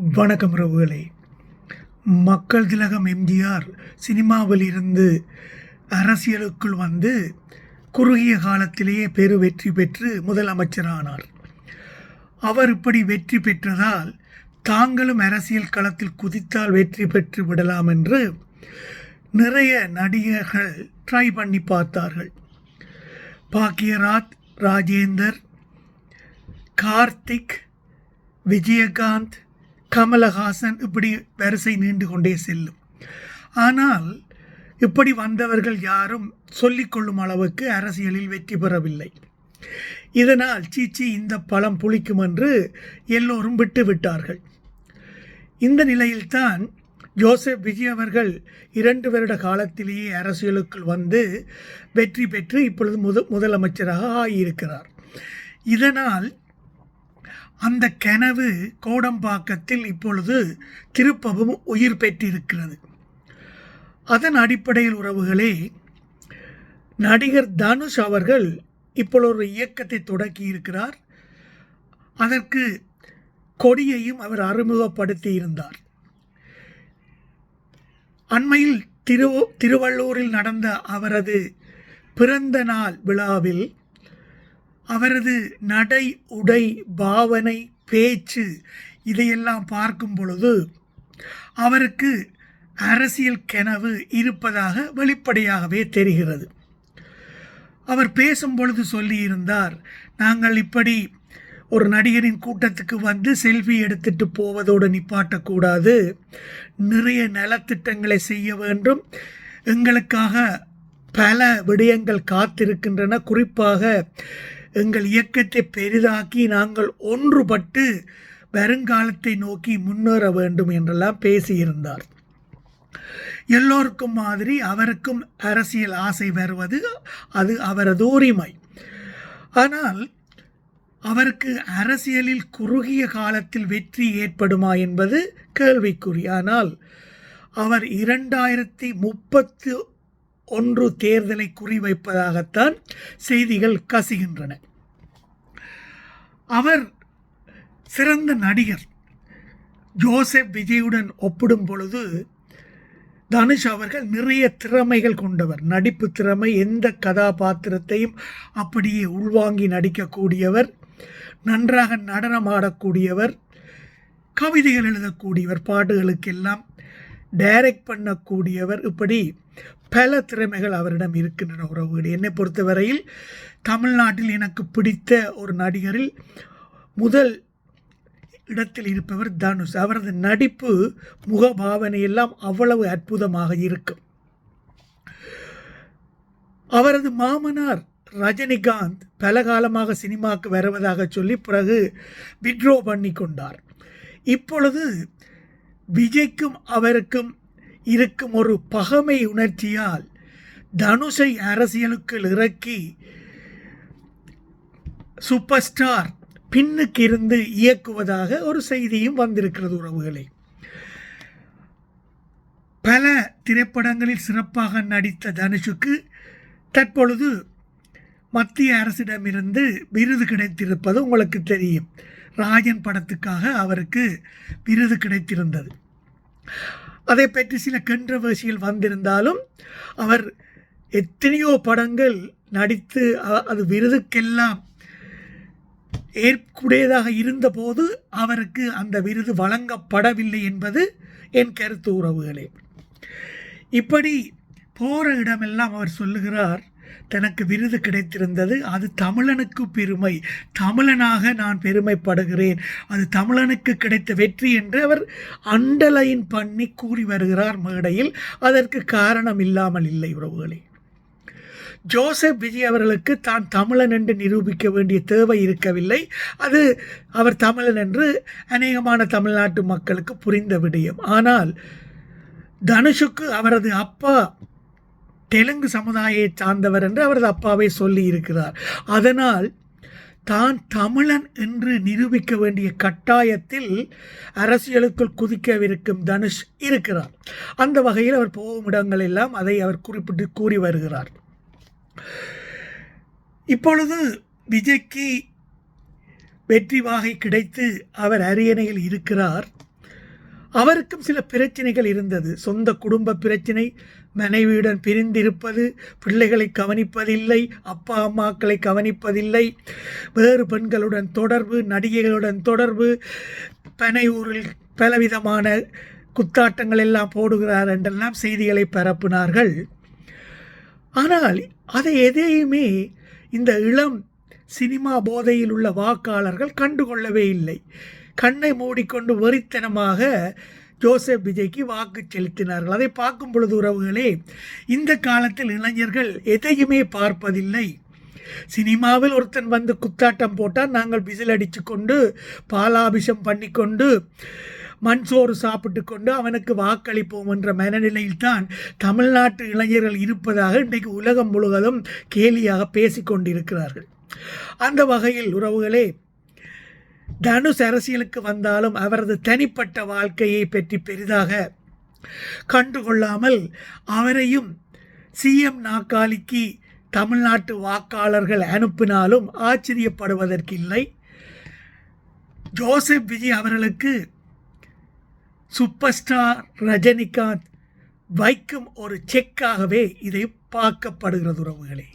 வணக்கம் உறவுகளே. மக்கள் திலகம் எம்ஜிஆர் சினிமாவில் இருந்து அரசியலுக்குள் வந்து குறுகிய காலத்திலேயே பெரு வெற்றி பெற்று முதலமைச்சரானார். அவர் இப்படி வெற்றி பெற்றதால் தாங்களும் அரசியல் களத்தில் குதித்தால் வெற்றி பெற்று விடலாம் என்று நிறைய நடிகர்கள் ட்ரை பண்ணி பார்த்தார்கள். பாக்யராஜ், ராஜேந்தர், கார்த்திக், விஜயகாந்த், கமலஹாசன், இப்படி வரிசை நீண்டு கொண்டே செல்லும். ஆனால் இப்படி வந்தவர்கள் யாரும் சொல்லிக்கொள்ளும் அளவுக்கு அரசியலில் வெற்றி பெறவில்லை. இதனால் சீச்சி இந்த பழம் புளிக்கும் என்று எல்லோரும் விட்டுவிட்டார்கள். இந்த நிலையில்தான் ஜோசப் விஜய் அவர்கள் 2 வருட காலத்திலேயே அரசியலுக்குள் வந்து வெற்றி பெற்று இப்பொழுது முதலமைச்சராக ஆகியிருக்கிறார். இதனால் அந்த கனவு கோடம்பாக்கத்தில் இப்பொழுது திருப்பவும் உயிர் பெற்றிருக்கிறது. அதன் அடிப்படையில் உறவுகளே, நடிகர் தனுஷ் அவர்கள் இப்பொழுது ஒரு இயக்கத்தை தொடக்கி இருக்கிறார். அதற்கு கொடியையும் அவர் அறிமுகப்படுத்தி இருந்தார். அண்மையில் திருவள்ளூரில் நடந்த அவரது பிறந்த நாள் விழாவில் அவரது நடை, உடை, பாவனை, பேச்சு இதையெல்லாம் பார்க்கும் பொழுது அவருக்கு அரசியல் கனவு இருப்பதாக வெளிப்படையாகவே தெரிகிறது. அவர் பேசும் பொழுது சொல்லியிருந்தார், நாங்கள் இப்படி ஒரு நடிகரின் கூட்டத்துக்கு வந்து செல்ஃபி எடுத்துட்டு போவதோடு நிப்பாட்டக்கூடாது, நிறைய நலத்திட்டங்களை செய்ய வேண்டும், எங்களுக்காக பல விடயங்கள் காத்திருக்கின்றன, குறிப்பாக எங்கள் இயக்கத்தை பெரிதாக்கி நாங்கள் ஒன்றுபட்டு வருங்காலத்தை நோக்கி முன்னேற வேண்டும் என்றெல்லாம் பேசியிருந்தார். எல்லோருக்கும் மாதிரி அவருக்கும் அரசியல் ஆசை வருவது அது அவரது உரிமை. ஆனால் அவருக்கு அரசியலில் குறுகிய காலத்தில் வெற்றி ஏற்படுமா என்பது கேள்விக்குறி. ஆனால் அவர் 2031 தேர்தலை குறிவைப்பதாகத்தான் செய்திகள் கசிகின்றன. அவர் சிறந்த நடிகர். ஜோசப் விஜயுடன் ஒப்பிடும் பொழுது தனுஷ் அவர்கள் நிறைய திறமைகள் கொண்டவர். நடிப்பு திறமை, எந்த கதாபாத்திரத்தையும் அப்படியே உள்வாங்கி நடிக்கக்கூடியவர், நன்றாக நடனமாடக்கூடியவர், கவிதைகள் எழுதக்கூடியவர், பாட்டுகளுக்கெல்லாம் டைரக்ட் பண்ணக்கூடியவர், இப்படி பல திறமைகள் அவரிடம் இருக்கின்றன உறவுகள். என்னை பொறுத்தவரையில் தமிழ்நாட்டில் எனக்கு பிடித்த ஒரு நடிகரில் முதல் இடத்தில் இருப்பவர் தனுஷ். அவரது நடிப்பு, முகபாவனை எல்லாம் அவ்வளவு அற்புதமாக இருக்கும். அவரது மாமனார் ரஜினிகாந்த் பல காலமாக சினிமாவுக்கு வருவதாக சொல்லி பிறகு விட்ரோ பண்ணி கொண்டார். இப்பொழுது விஜய்க்கும் அவருக்கும் இருக்கும் ஒரு பகைமை உணர்ச்சியால் தனுஷை அரசியலுக்குள் இறக்கி சூப்பர் ஸ்டார் பின்னுக்கு இருந்து இயக்குவதாக ஒரு செய்தியும் வந்திருக்கிறது உறவுகளே. பல திரைப்படங்களில் சிறப்பாக நடித்த தனுஷுக்கு தற்பொழுது மத்திய அரசிடமிருந்து விருது கிடைத்திருப்பது உங்களுக்கு தெரியும். ராஜன் படத்துக்காக அவருக்கு விருது கிடைத்திருந்தது. அதை பற்றி சில கண்ட்ரவர்சிகள் வந்திருந்தாலும் அவர் எத்தனையோ படங்கள் நடித்து அது விருதுக்கெல்லாம் ஏற்புடையதாக இருந்தபோது அவருக்கு அந்த விருது வழங்கப்படவில்லை என்பது என் கருத்து உறவுகளே. இப்படி போகிற இடமெல்லாம் அவர் சொல்லுகிறார், தனக்கு விருது கிடைத்திருந்தது, அது தமிழனுக்கு பெருமை, தமிழனாக நான் பெருமைப்படுகிறேன், அது தமிழனுக்கு கிடைத்த வெற்றி என்று அவர் அண்டர்லைன் பண்ணி கூறி வருகிறார் மேடையில். அதற்கு காரணம் இல்லாமல் இல்லை உறவுகளே. ஜோசப் விஜய் அவர்களுக்கு தான் தமிழன் என்று நிரூபிக்க வேண்டிய தேவை இருக்கவில்லை. அது அவர் தமிழன் என்று அநேகமான தமிழ்நாட்டு மக்களுக்கு புரிந்த விடயம். ஆனால் தனுஷுக்கு அவரது அப்பா தெலுங்கு சமுதாயத்தை சார்ந்தவர் என்று அவரது அப்பாவை சொல்லி இருக்கிறார். அதனால் தான் தமிழன் என்று நிரூபிக்க வேண்டிய கட்டாயத்தில் அரசியலுக்குள் குதிக்கவிருக்கும் தனுஷ் இருக்கிறார். அந்த வகையில் அவர் போகும் இடங்கள் எல்லாம் அதை அவர் குறிப்பிட்டு கூறி வருகிறார். இப்பொழுது விஜய்க்கு வெற்றி வாகை கிடைத்து அவர் அரியணையில் இருக்கிறார். அவருக்கும் சில பிரச்சனைகள் இருந்தது. சொந்த குடும்ப பிரச்சனை, மனைவியுடன் பிரிந்திருப்பது, பிள்ளைகளை கவனிப்பதில்லை, அப்பா அம்மாக்களை கவனிப்பதில்லை, வேறு பெண்களுடன் தொடர்பு, நடிகைகளுடன் தொடர்பு, பனையூரில் பலவிதமான குத்தாட்டங்கள் எல்லாம் போடுகிறார் என்றெல்லாம் செய்திகளை பரப்பினார்கள். ஆனால் அதை எதையுமே இந்த இளம் சினிமா போதையில் உள்ள வாக்காளர்கள் கண்டுகொள்ளவே இல்லை. கண்ணை மூடிக்கொண்டு வெறித்தனமாக ஜோசப் விஜய்க்கு வாக்கு செலுத்தினார்கள். அதை பார்க்கும் பொழுது உறவுகளே, இந்த காலத்தில் இளைஞர்கள் எதையுமே பார்ப்பதில்லை. சினிமாவில் ஒருத்தன் வந்து குத்தாட்டம் போட்டால் நாங்கள் விசில் அடித்து கொண்டு, பாலாபிஷம் பண்ணி கொண்டு, மண்சோறு சாப்பிட்டு கொண்டு அவனுக்கு வாக்களிப்போம் என்ற மனநிலையில்தான் தமிழ்நாட்டு இளைஞர்கள் இருப்பதாக இன்றைக்கு உலகம் முழுவதும் கேலியாக பேசிக்கொண்டிருக்கிறார்கள். அந்த வகையில் உறவுகளே, தனுஷ் அரசியலுக்கு வந்தாலும் அவரது தனிப்பட்ட வாழ்க்கையை பற்றி பெரிதாக கண்டுகொள்ளாமல் அவரையும் சிஎம் நாற்காலிக்கு தமிழ்நாட்டு வாக்காளர்கள் அனுப்பினாலும் ஆச்சரியப்படுவதற்கில்லை. ஜோசப் விஜய் அவர்களுக்கு சூப்பர் ஸ்டார் ரஜினிகாந்த் வைக்கும் ஒரு செக்காகவே இதை பார்க்கப்படுகிறது உறவுகளே.